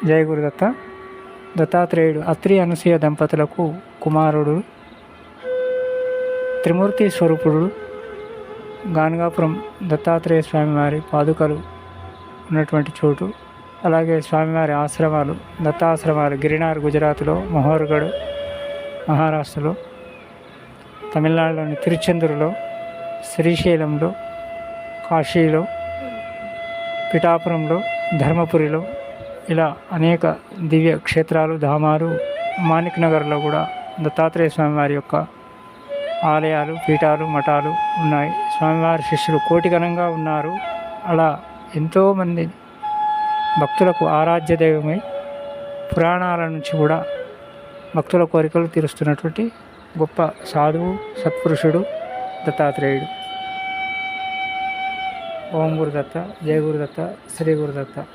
జయ గురుదత్త. దత్తాత్రేయుడు అత్రి అనసూయ దంపతులకు కుమారుడు. త్రిమూర్తి స్వరూపుడు. గానగాపురం దత్తాత్రేయ స్వామివారి పాదుకలు ఉన్నటువంటి చోటు. అలాగే స్వామివారి ఆశ్రమాలు, దత్తాశ్రమాలు గిరినార్ గుజరాత్లో, మహోర్గఢ్ మహారాష్ట్రలో, తమిళనాడులోని తిరుచెందూరులో, శ్రీశైలంలో, కాశీలో, పిఠాపురంలో, ధర్మపురిలో ఇలా అనేక దివ్య క్షేత్రాలు, ధామాలు, మాణిక్ నగర్లో కూడా దత్తాత్రేయ స్వామివారి యొక్క ఆలయాలు, పీఠాలు, మఠాలు ఉన్నాయి. స్వామివారి శిష్యులు కోటిగణంగా ఉన్నారు. అలా ఎంతోమంది భక్తులకు ఆరాధ్య దైవమై పురాణాల నుంచి కూడా భక్తుల కోరికలు తీరుస్తున్నటువంటి గొప్ప సాధువు, సత్పురుషుడు దత్తాత్రేయుడు. ఓం గురుదత్త, జయ గురుదత్త, శ్రీ గురుదత్త.